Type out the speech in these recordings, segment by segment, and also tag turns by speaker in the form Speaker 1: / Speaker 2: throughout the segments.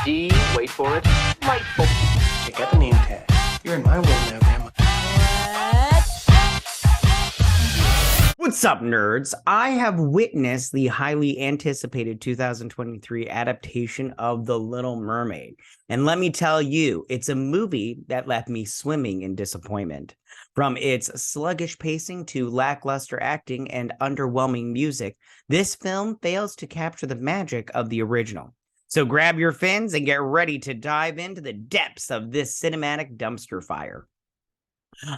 Speaker 1: D, wait for it, delightful.
Speaker 2: Check out the name tag. You're in my world now, Grandma.
Speaker 3: What's up, nerds? I have witnessed the highly anticipated 2023 adaptation of The Little Mermaid. And let me tell you, it's a movie that left me swimming in disappointment. From its sluggish pacing to lackluster acting and underwhelming music, this film fails to capture the magic of the original. So grab your fins and get ready to dive into the depths of this cinematic dumpster fire.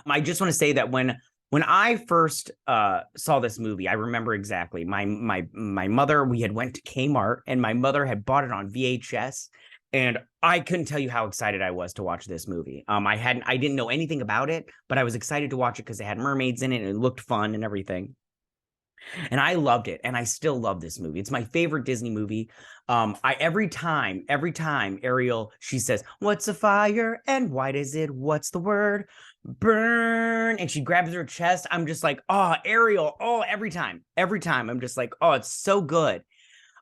Speaker 3: I just want to say that when I first saw this movie, I remember exactly. My mother, we had went to Kmart, and my mother had bought it on VHS, and I couldn't tell you how excited I was to watch this movie. I didn't know anything about it, but I was excited to watch it because it had mermaids in it and it looked fun and everything. And I loved it, and I still love this movie. It's my favorite Disney movie. Every time Ariel, she says, "What's a fire and why does it? What's the word? Burn," and she grabs her chest. I'm just like, oh, Ariel. Oh, every time I'm just like, oh, it's so good.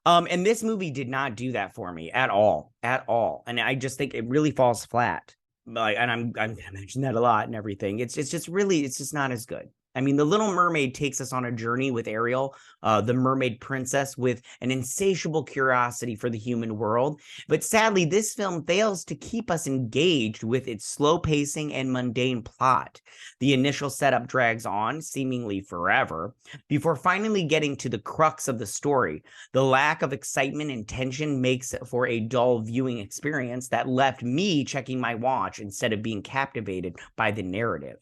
Speaker 3: And this movie did not do that for me at all. And I just think it really falls flat. Like, and I'm gonna mention that a lot and everything. It's just not as good. I mean, The Little Mermaid takes us on a journey with Ariel, the mermaid princess, with an insatiable curiosity for the human world. But sadly, this film fails to keep us engaged with its slow pacing and mundane plot. The initial setup drags on, seemingly forever, before finally getting to the crux of the story. The lack of excitement and tension makes for a dull viewing experience that left me checking my watch instead of being captivated by the narrative.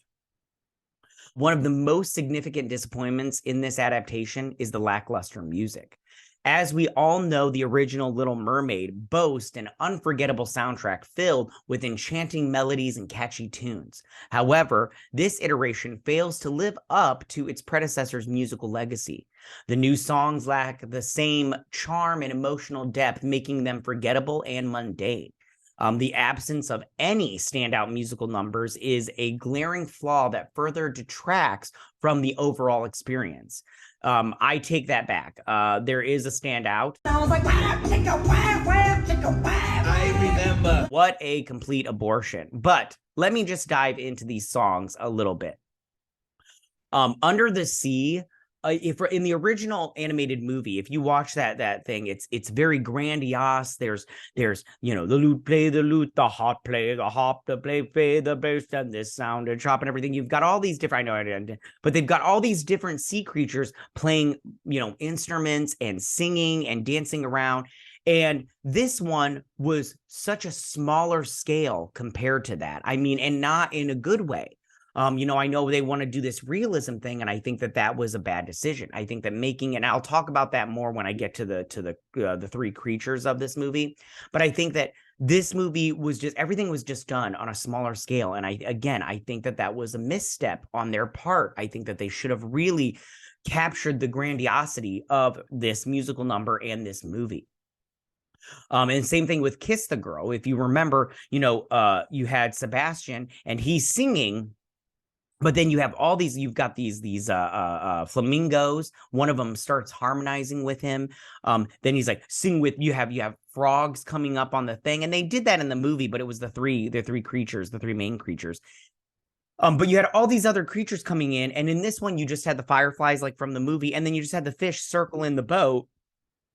Speaker 3: One of the most significant disappointments in this adaptation is the lackluster music. As we all know, the original Little Mermaid boasts an unforgettable soundtrack filled with enchanting melodies and catchy tunes. However, this iteration fails to live up to its predecessor's musical legacy. The new songs lack the same charm and emotional depth, making them forgettable and mundane. The absence of any standout musical numbers is a glaring flaw that further detracts from the overall experience. I take that back. There is a standout. I was like, I remember. What a complete abortion. But let me just dive into these songs a little bit. Under the Sea, if in the original animated movie, if you watch that thing, it's very grandiose. There's the lute play the lute, the harp play the harp, the play the bass, and this sound and chop and everything. You've got all these different, I know, but they've got all these different sea creatures playing, instruments and singing and dancing around. And this one was such a smaller scale compared to that. I mean, and not in a good way. I know they want to do this realism thing, and I think that was a bad decision. I think that and I'll talk about that more when I get to the three creatures of this movie. But I think that this movie was everything was just done on a smaller scale, and I think that was a misstep on their part. I think that they should have really captured the grandiosity of this musical number and this movie. And same thing with Kiss the Girl. If you remember, you had Sebastian, and he's singing. But then you've got these flamingos. One of them starts harmonizing with him. Then he's like, sing with, you have frogs coming up on the thing. And they did that in the movie, but it was the three creatures, the three main creatures. But you had all these other creatures coming in. And in this one, you just had the fireflies like from the movie. And then you just had the fish circle in the boat.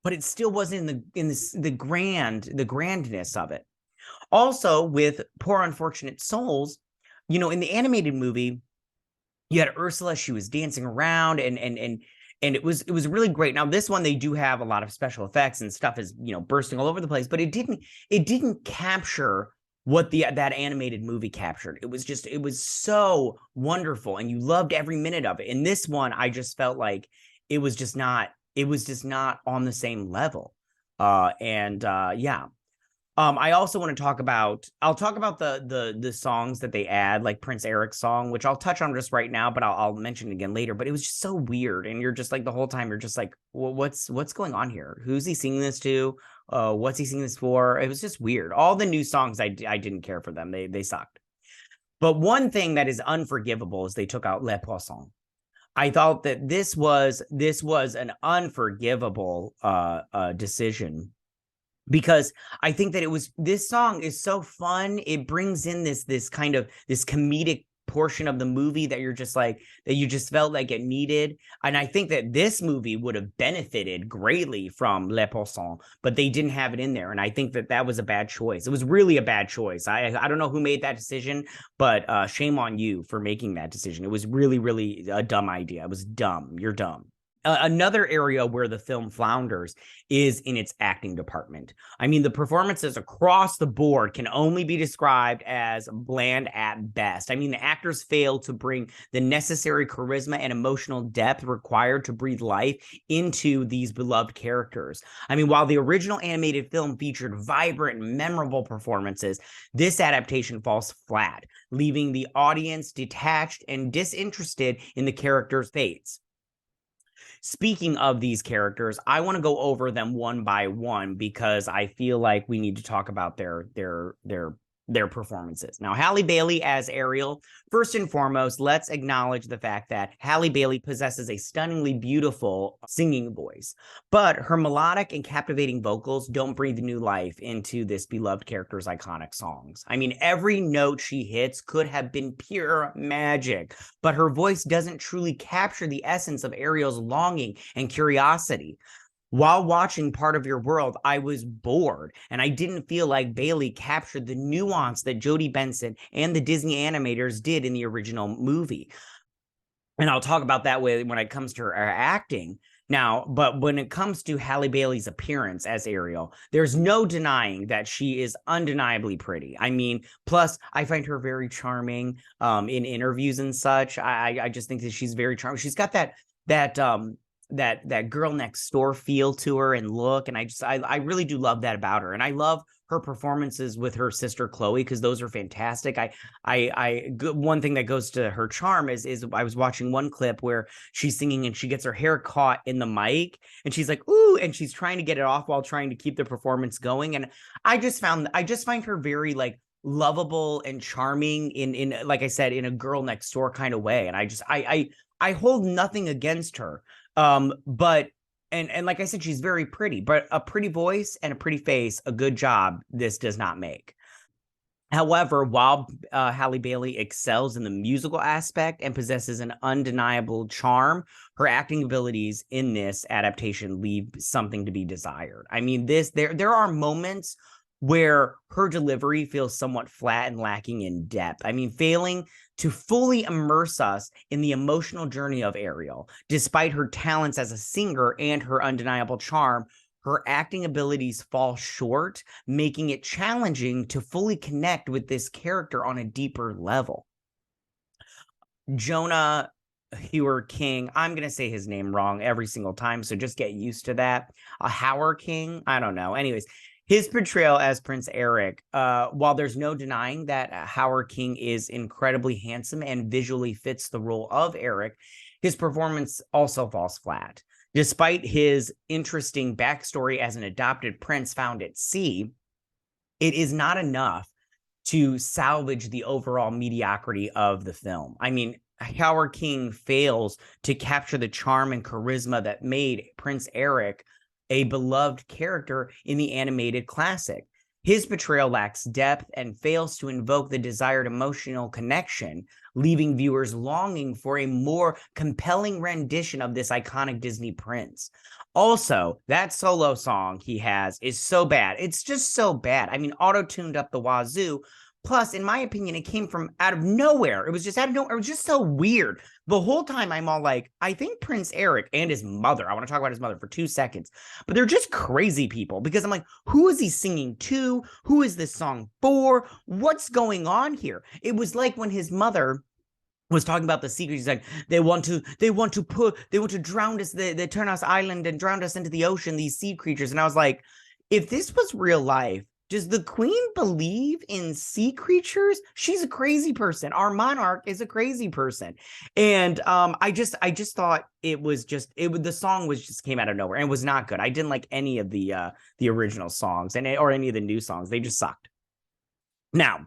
Speaker 3: But it still wasn't in the grandness of it. Also, with Poor Unfortunate Souls, in the animated movie, you had Ursula. She was dancing around, and it was really great. Now this one, they do have a lot of special effects and stuff is bursting all over the place, but it didn't capture what that animated movie captured. It was so wonderful, and you loved every minute of it. In this one, I just felt like it was just not on the same level. Yeah. I also want to talk about, I'll talk about the songs that they add, like Prince Eric's song, which I'll touch on just right now, but I'll mention it again later. But it was just so weird. And you're just like, the whole time you're just like, well, what's going on here? Who's he singing this to? What's he singing this for? It was just weird. All the new songs, I didn't care for them. They sucked. But one thing that is unforgivable is they took out Le Poisson. I thought that this was an unforgivable decision because I think that this song is so fun. It brings in this kind of this comedic portion of the movie that you're just like, that you just felt like it needed. And I think that this movie would have benefited greatly from Le Poisson, but they didn't have it in there. And I think that was a bad choice. It was really a bad choice. I don't know who made that decision, but shame on you for making that decision. It was really, really a dumb idea. It was dumb. You're dumb. Another area where the film flounders is in its acting department. I mean, the performances across the board can only be described as bland at best. I mean, the actors fail to bring the necessary charisma and emotional depth required to breathe life into these beloved characters. I mean, while the original animated film featured vibrant, memorable performances, this adaptation falls flat, leaving the audience detached and disinterested in the characters' fates. Speaking of these characters, I want to go over them one by one because I feel like we need to talk about their performances. Now, Halle Bailey as Ariel, first and foremost, let's acknowledge the fact that Halle Bailey possesses a stunningly beautiful singing voice, but her melodic and captivating vocals don't breathe new life into this beloved character's iconic songs. I mean, every note she hits could have been pure magic, but her voice doesn't truly capture the essence of Ariel's longing and curiosity. While watching Part of Your World, I was bored, and I didn't feel like Bailey captured the nuance that Jodie Benson and the Disney animators did in the original movie. And I'll talk about that when it comes to her acting. Now, but when it comes to Halle Bailey's appearance as Ariel, there's no denying that she is undeniably pretty. I mean, plus I find her very charming in interviews and such. I just think that she's very charming. She's got that girl next door feel to her and look, and I really do love that about her. And I love her performances with her sister Chloe, because those are fantastic. One thing that goes to her charm is I was watching one clip where she's singing and she gets her hair caught in the mic and she's like, ooh, and she's trying to get it off while trying to keep the performance going. And I just find her very like lovable and charming in like I said, in a girl next door kind of way. And I hold nothing against her. But like I said, she's very pretty, but a pretty voice and a pretty face, a good job, this does not make. However, while Halle Bailey excels in the musical aspect and possesses an undeniable charm, her acting abilities in this adaptation leave something to be desired. I mean, there are moments where her delivery feels somewhat flat and lacking in depth. I mean, failing to fully immerse us in the emotional journey of Ariel. Despite her talents as a singer and her undeniable charm, her acting abilities fall short, making it challenging to fully connect with this character on a deeper level. Jonah Hauer-King, I'm going to say his name wrong every single time, so just get used to that. Hauer-King, I don't know. Anyways, his portrayal as Prince Eric, while there's no denying that Hauer-King is incredibly handsome and visually fits the role of Eric, his performance also falls flat. Despite his interesting backstory as an adopted prince found at sea, it is not enough to salvage the overall mediocrity of the film. I mean, Hauer-King fails to capture the charm and charisma that made Prince Eric a beloved character in the animated classic. His portrayal lacks depth and fails to invoke the desired emotional connection, leaving viewers longing for a more compelling rendition of this iconic Disney prince. Also, that solo song he has is so bad. It's just so bad. I mean, auto-tuned up the wazoo. Plus, in my opinion, it came from out of nowhere. It was just out of nowhere. It was just so weird. The whole time I'm all like, I think Prince Eric and his mother, I want to talk about his mother for 2 seconds, but they're just crazy people, because I'm like, who is he singing to? Who is this song for? What's going on here? It was like when his mother was talking about the secret. He's like, they want to drown us. They turn us island and drown us into the ocean, these sea creatures. And I was like, if this was real life, does the queen believe in sea creatures? She's a crazy person. Our monarch is a crazy person. And I just thought the song was just came out of nowhere and was not good. I didn't like any of the original songs or any of the new songs. They just sucked. Now,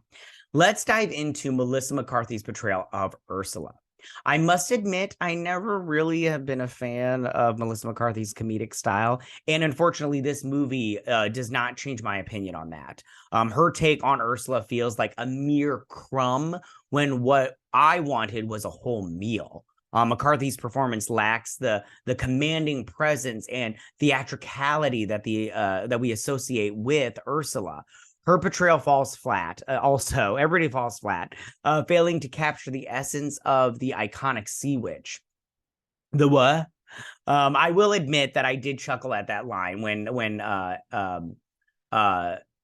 Speaker 3: let's dive into Melissa McCarthy's portrayal of Ursula. I must admit, I never really have been a fan of Melissa McCarthy's comedic style. And unfortunately, this movie does not change my opinion on that. Her take on Ursula feels like a mere crumb when what I wanted was a whole meal. McCarthy's performance lacks the commanding presence and theatricality that we associate with Ursula. Her portrayal falls flat. Also, everybody falls flat, failing to capture the essence of the iconic sea witch. The what? I will admit that I did chuckle at that line when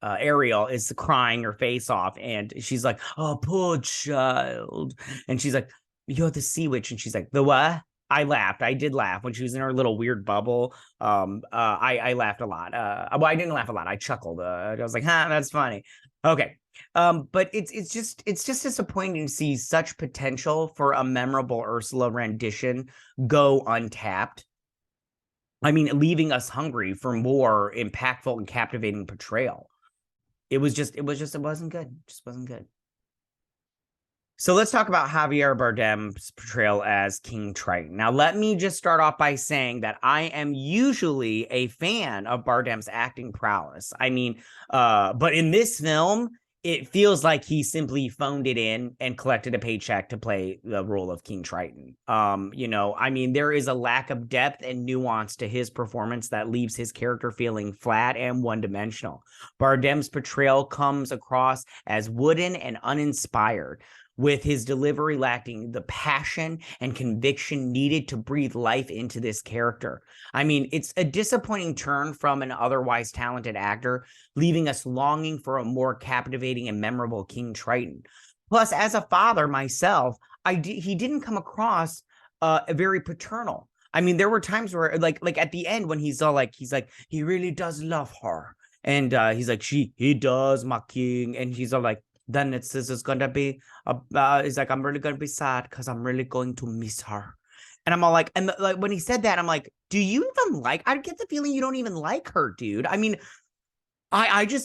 Speaker 3: Ariel is crying her face off, and she's like, "Oh, poor child," and she's like, "You're the sea witch," and she's like, "The what?" I laughed. I did laugh when she was in her little weird bubble. I laughed a lot. Well, I didn't laugh a lot. I chuckled. I was like, "Ha, that's funny." Okay. But it's just disappointing to see such potential for a memorable Ursula rendition go untapped. I mean, leaving us hungry for more impactful and captivating portrayal. It wasn't good. Just wasn't good. So let's talk about Javier Bardem's portrayal as King Triton. Now, let me just start off by saying that I am usually a fan of Bardem's acting prowess. I mean, but in this film, it feels like he simply phoned it in and collected a paycheck to play the role of King Triton. I mean, there is a lack of depth and nuance to his performance that leaves his character feeling flat and one-dimensional. Bardem's portrayal comes across as wooden and uninspired, with his delivery lacking the passion and conviction needed to breathe life into this character. I mean, it's a disappointing turn from an otherwise talented actor, leaving us longing for a more captivating and memorable King Triton. Plus, as a father myself, he didn't come across very paternal. I mean, there were times where, like at the end when he's like, he really does love her, and he's like, he does, my king, and he's all like, then it's gonna be it's like, I'm really gonna be sad because I'm really going to miss her. And I'm all like, and like when he said that, I'm like, do you even like, I get the feeling you don't even like her, dude. I mean,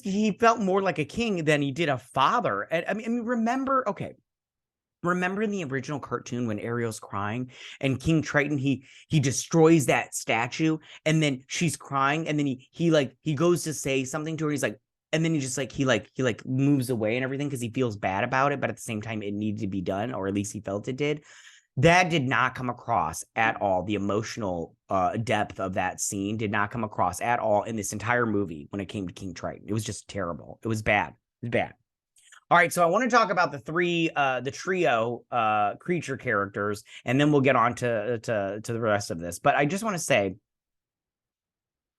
Speaker 3: he felt more like a king than he did a father. And I mean, remember in the original cartoon when Ariel's crying and King Triton, he destroys that statue, and then she's crying, and then he goes to say something to her. He's like, and then he just like, he moves away and everything because he feels bad about it. But at the same time, it needed to be done, or at least he felt it did. That did not come across at all. The emotional depth of that scene did not come across at all in this entire movie when it came to King Triton. It was just terrible. It was bad. It was bad. All right, so I want to talk about the trio creature characters, and then we'll get on to the rest of this. But I just want to say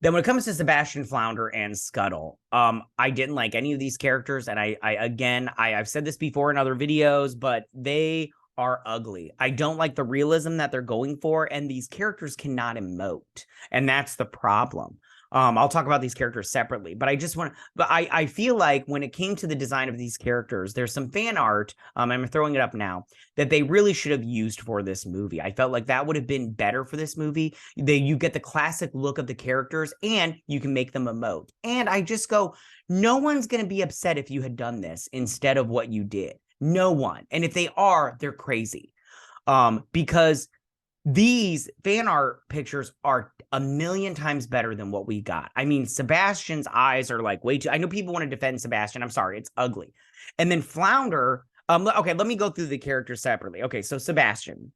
Speaker 3: that when it comes to Sebastian, Flounder, and Scuttle, I didn't like any of these characters, and I've said this before in other videos, but they are ugly. I don't like the realism that they're going for, and these characters cannot emote, and that's the problem. I'll talk about these characters separately, but I feel like when it came to the design of these characters, there's some fan art, I'm throwing it up now, that they really should have used for this movie. I felt like that would have been better for this movie. You get the classic look of the characters, and you can make them emote. And I just go, no one's going to be upset if you had done this instead of what you did. No one. And if they are, they're crazy. Because these fan art pictures are a million times better than what we got. I mean, Sebastian's eyes are like way too, I know people want to defend Sebastian. I'm sorry, it's ugly. And then Flounder, okay, let me go through the characters separately. Okay, so Sebastian,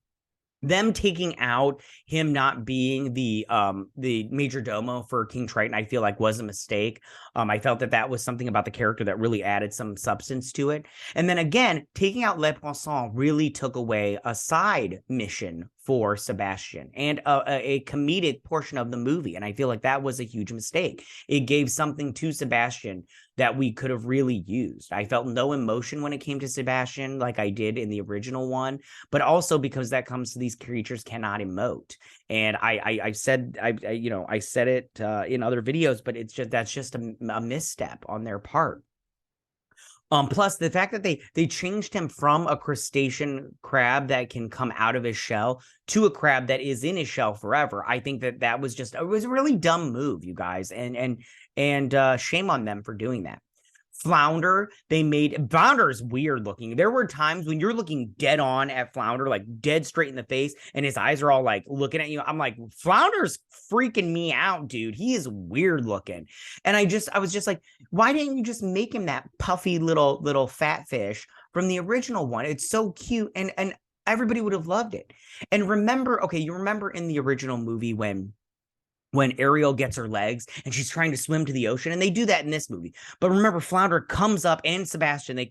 Speaker 3: them taking out him not being the major domo for King Triton, I feel like was a mistake. I felt that was something about the character that really added some substance to it. And then again, taking out Le Poisson really took away a side mission for Sebastian and a comedic portion of the movie. And I feel like that was a huge mistake. It gave something to Sebastian that we could have really used. I felt no emotion when it came to Sebastian like I did in the original one, but also because that comes to these creatures cannot emote. And I said it in other videos, but that's just a misstep on their part. Plus the fact that they changed him from a crustacean crab that can come out of his shell to a crab that is in his shell forever. I think that was a really dumb move, you guys, and shame on them for doing that. Flounder, Flounder is weird looking. There were times when you're looking dead on at Flounder, like dead straight in the face, and his eyes are all like looking at you. I'm like, Flounder's freaking me out, dude. He is weird looking. And I was just like, why didn't you just make him that puffy little fat fish from the original one? It's so cute, and everybody would have loved it. And remember, okay, you remember in the original movie when Ariel gets her legs and she's trying to swim to the ocean, and they do that in this movie. But remember, Flounder comes up, and Sebastian,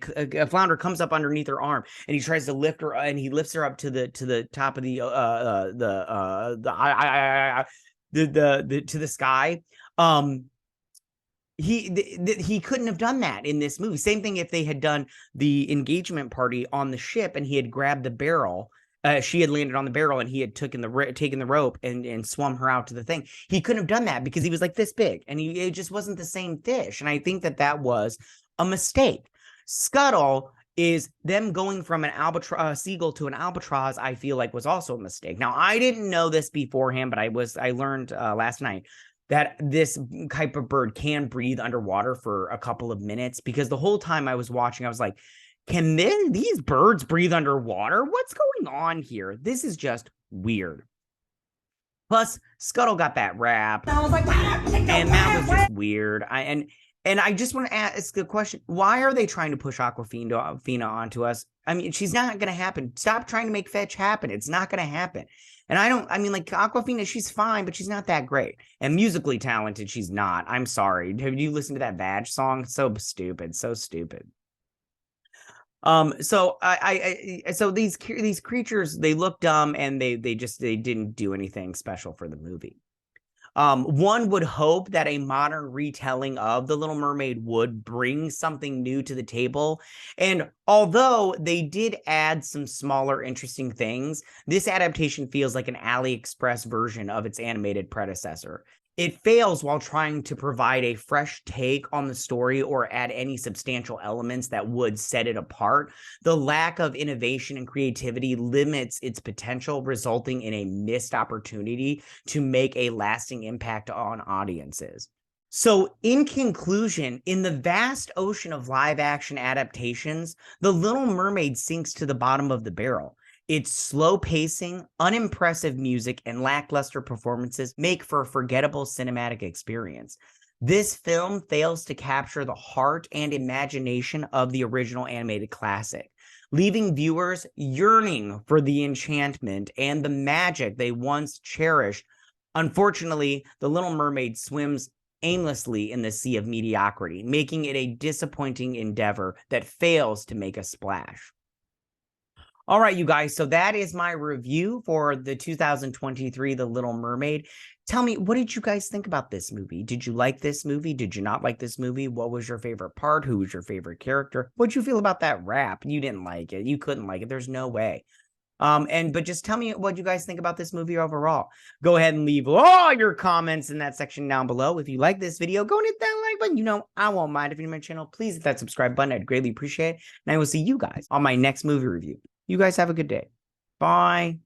Speaker 3: Flounder comes up underneath her arm, and he tries to lift her, and he lifts her up to the top of to the sky. He couldn't have done that in this movie. Same thing if they had done the engagement party on the ship and he had grabbed the barrel. She had landed on the barrel and he had taken the rope and swum her out to the thing. He couldn't have done that because he was like this big, and it just wasn't the same fish. And I think that was a mistake. Scuttle is them going from an seagull to an albatross. I feel like was also a mistake. Now, I didn't know this beforehand, but I learned last night that this type of bird can breathe underwater for a couple of minutes, because the whole time I was watching, I was like, can these birds breathe underwater? What's going on here? This is just weird. Plus, Scuttle got that rap, and that was just weird. And I just want to ask the question: why are they trying to push Awkwafina onto us? I mean, she's not going to happen. Stop trying to make fetch happen. It's not going to happen. And like Awkwafina, she's fine, but she's not that great. And musically talented, she's not. I'm sorry. Have you listened to that Badge song? So stupid. So stupid. So so these creatures, they look dumb, and they didn't do anything special for the movie. One would hope that a modern retelling of The Little Mermaid would bring something new to the table. And although they did add some smaller, interesting things, this adaptation feels like an AliExpress version of its animated predecessor. It fails while trying to provide a fresh take on the story or add any substantial elements that would set it apart. The lack of innovation and creativity limits its potential, resulting in a missed opportunity to make a lasting impact on audiences. So, in conclusion, in the vast ocean of live-action adaptations, The Little Mermaid sinks to the bottom of the barrel. Its slow pacing, unimpressive music, and lackluster performances make for a forgettable cinematic experience. This film fails to capture the heart and imagination of the original animated classic, leaving viewers yearning for the enchantment and the magic they once cherished. Unfortunately, The Little Mermaid swims aimlessly in the sea of mediocrity, making it a disappointing endeavor that fails to make a splash. All right, you guys, so that is my review for the 2023 The Little Mermaid. Tell me, what did you guys think about this movie? Did you like this movie? Did you not like this movie? What was your favorite part? Who was your favorite character? What'd you feel about that rap? You didn't like it. You couldn't like it. There's no way. But just tell me what you guys think about this movie overall. Go ahead and leave all your comments in that section down below. If you like this video, go and hit that like button. You know, I won't mind. If you're new to my channel, please hit that subscribe button. I'd greatly appreciate it. And I will see you guys on my next movie review. You guys have a good day. Bye.